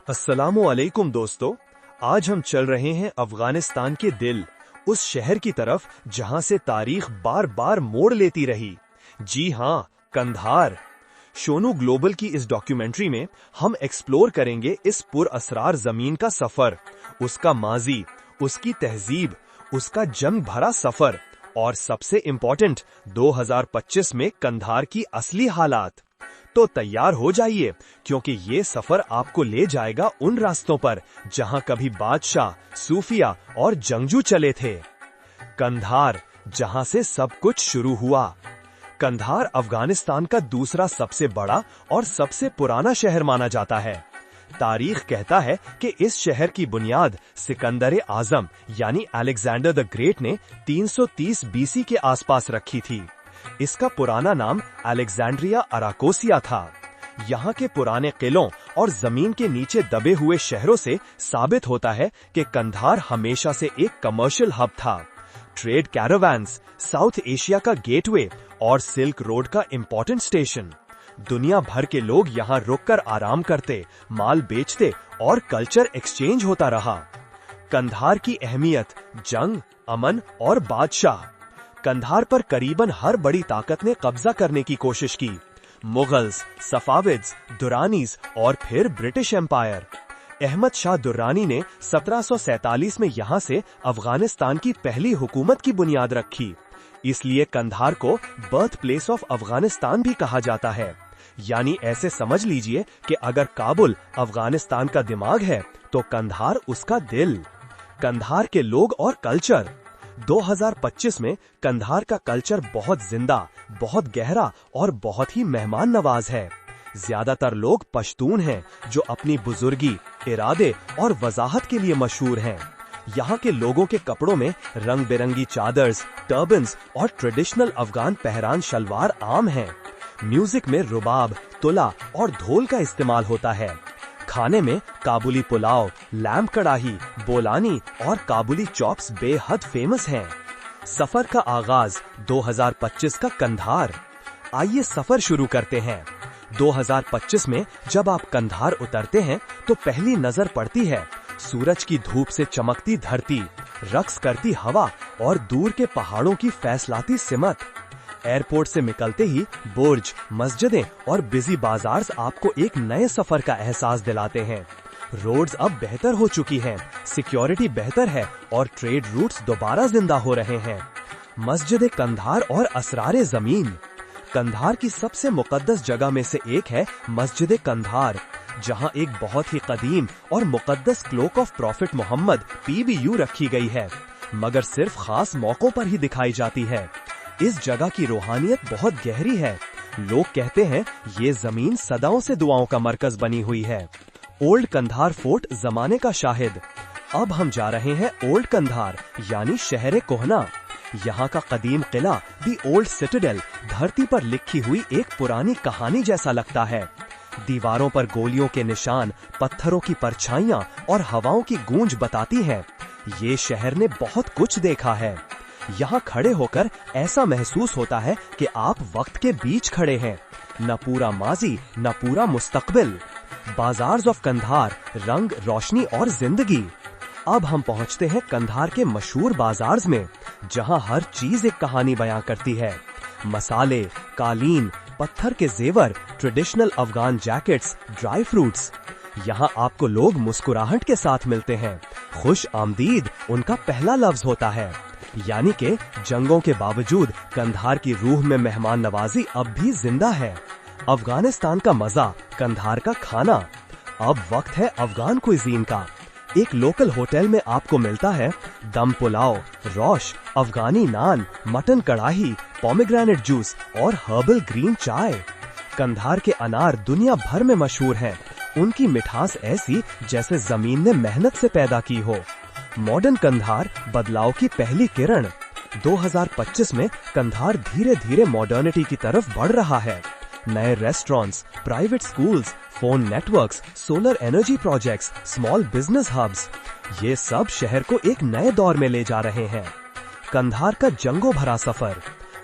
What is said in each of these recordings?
अस्सलामुअलैकुम दोस्तों, आज हम चल रहे हैं अफगानिस्तान के दिल, उस शहर की तरफ जहां से तारीख बार बार मोड़ लेती रही। जी हाँ, कंधार। शोनू ग्लोबल की इस डॉक्यूमेंट्री में हम एक्सप्लोर करेंगे इस पुरअसरार जमीन का सफर, उसका माजी, उसकी तहजीब, उसका जंग भरा सफर और सबसे इम्पोर्टेंट 2025 में कंधार की असली हालात। तो तैयार हो जाइए, क्योंकि ये सफर आपको ले जाएगा उन रास्तों पर जहां कभी बादशाह, सूफिया और जंगजू चले थे। कंधार, जहां से सब कुछ शुरू हुआ। कंधार अफगानिस्तान का दूसरा सबसे बड़ा और सबसे पुराना शहर माना जाता है। तारीख कहता है कि इस शहर की बुनियाद सिकंदर आजम यानी अलेक्जेंडर द ग्रेट ने 330 बीसी के आसपास रखी थी। इसका पुराना नाम अलेक्जेंड्रिया अराकोसिया था। यहाँ के पुराने किलों और जमीन के नीचे दबे हुए शहरों से साबित होता है कि कंधार हमेशा से एक कमर्शियल हब था। ट्रेड कैरावान्स, साउथ एशिया का गेटवे और सिल्क रोड का इम्पोर्टेंट स्टेशन। दुनिया भर के लोग यहाँ रुककर आराम करते, माल बेचते और कल्चर एक्सचेंज होता रहा। कंधार की अहमियत, जंग, अमन और बादशाह। कंधार पर करीबन हर बड़ी ताकत ने कब्जा करने की कोशिश की। मुगल्स, सफाविद्स, दुरानीज और फिर ब्रिटिश एम्पायर। अहमद शाह दुर्रानी ने 1747 में यहाँ से अफगानिस्तान की पहली हुकूमत की बुनियाद रखी। इसलिए कंधार को बर्थ प्लेस ऑफ अफगानिस्तान भी कहा जाता है। यानी ऐसे समझ लीजिए कि अगर काबुल अफगानिस्तान का दिमाग है तो कंधार उसका दिल। कंधार के लोग और कल्चर। 2025 में कंधार का कल्चर बहुत जिंदा, बहुत गहरा और बहुत ही मेहमान नवाज है। ज्यादातर लोग पश्तून हैं जो अपनी बुजुर्गी, इरादे और वजाहत के लिए मशहूर हैं। यहाँ के लोगों के कपड़ों में रंग बिरंगी चादर्स, टर्बन्स और ट्रेडिशनल अफगान पहरान शलवार आम हैं। म्यूजिक में रुबाब, तुला और ढोल का इस्तेमाल होता है। खाने में काबुली पुलाव, लैम्प कड़ाही, बोलानी और काबुली चॉप्स बेहद फेमस हैं। सफर का आगाज 2025 का कंधार। आइए सफर शुरू करते हैं। 2025 में जब आप कंधार उतरते हैं तो पहली नजर पड़ती है सूरज की धूप से चमकती धरती, रक्स करती हवा और दूर के पहाड़ों की फैसलाती सिमत। एयरपोर्ट से निकलते ही बुर्ज, मस्जिदें और बिजी बाजार आपको एक नए सफर का एहसास दिलाते हैं। रोड्स अब बेहतर हो चुकी हैं, सिक्योरिटी बेहतर है और ट्रेड रूट्स दोबारा जिंदा हो रहे हैं। मस्जिद कंधार और असरारे जमीन। कंधार की सबसे मुकद्दस जगह में से एक है मस्जिद कंधार, जहां एक बहुत ही कदीम और मुकद्दस cloak of prophet Muhammad PBU रखी गई है, मगर सिर्फ खास मौकों पर ही दिखाई जाती है। इस जगह की रूहानियत बहुत गहरी है। लोग कहते हैं ये जमीन सदाओं से दुआओं का मरकज बनी हुई है। ओल्ड कंधार फोर्ट जमाने का शाहिद। अब हम जा रहे हैं ओल्ड कंधार यानी शहर कोहना। यहाँ का कदीम किला दी ओल्ड सिटाडेल धरती पर लिखी हुई एक पुरानी कहानी जैसा लगता है। दीवारों पर गोलियों के निशान, पत्थरों की परछाइयाँ और हवाओं की गूंज बताती है ये शहर ने बहुत कुछ देखा है। यहाँ खड़े होकर ऐसा महसूस होता है कि आप वक्त के बीच खड़े हैं, न पूरा माजी न पूरा मुस्तकबिल। बाजार्स ऑफ कंधार, रंग, रोशनी और जिंदगी। अब हम पहुँचते हैं कंधार के मशहूर बाजार्स में, जहाँ हर चीज एक कहानी बयां करती है। मसाले, कालीन, पत्थर के जेवर, traditional Afghan jackets, dry fruits. यहाँ आपको लोग मुस्कुराहट के साथ मिलते हैं। खुश आमदीद उनका पहला लफ्ज होता है। यानी कि जंगों के बावजूद कंधार की रूह में मेहमान नवाजी अब भी जिंदा है। अफगानिस्तान का मजा, कंधार का खाना। अब वक्त है अफगान कुइजीन का। एक लोकल होटल में आपको मिलता है दम पुलाव, रोश, अफगानी नान, मटन कड़ाही, पोमेग्रेनेट जूस और हर्बल ग्रीन चाय। कंधार के अनार दुनिया भर में मशहूर हैं। उनकी मिठास ऐसी जैसे जमीन ने मेहनत से पैदा की हो। मॉडर्न कंधार, बदलाव की पहली किरण। 2025 में कंधार धीरे धीरे मॉडर्निटी की तरफ बढ़ रहा है। नए restaurants, private schools, phone networks, solar energy projects, small business hubs, ये सब शहर को एक नए दौर में ले जा रहे हैं। कंधार का जंगों भरा सफर।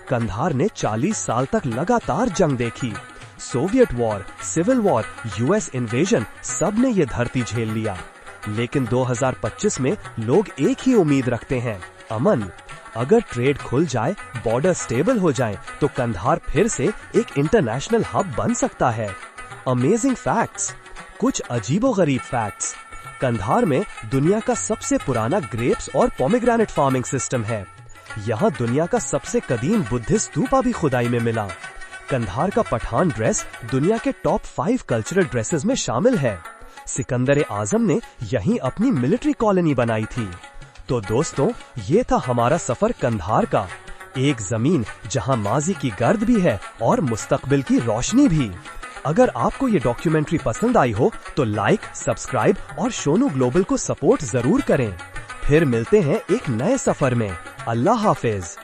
कंधार ने 40 साल तक लगातार जंग देखी। Soviet war, civil war, US invasion, सब ने ये धरती झेल लिया। लेकिन 2025 में लोग एक ही उम्मीद रखते हैं, अमन। अगर ट्रेड खुल जाए, बॉर्डर स्टेबल हो जाए, तो कंधार फिर से एक इंटरनेशनल हब बन सकता है। अमेजिंग फैक्ट्स, कुछ अजीबोगरीब फैक्ट्स। कंधार में दुनिया का सबसे पुराना ग्रेप्स और पोमेग्रेनेट फार्मिंग सिस्टम है। यहाँ दुनिया का सबसे कदीम बुद्धिस्ट स्तूपा भी खुदाई में मिला। कंधार का पठान ड्रेस दुनिया के टॉप 5 कल्चरल ड्रेसेस में शामिल है। सिकंदर आजम ने यहीं अपनी मिलिट्री कॉलोनी बनाई थी। तो दोस्तों, ये था हमारा सफर कंधार का, एक जमीन जहां माजी की गर्द भी है और मुस्तकबिल की रोशनी भी। अगर आपको ये डॉक्यूमेंट्री पसंद आई हो तो लाइक, सब्सक्राइब और शोनू ग्लोबल को सपोर्ट जरूर करें। फिर मिलते हैं एक नए सफर में। अल्लाह हाफिज।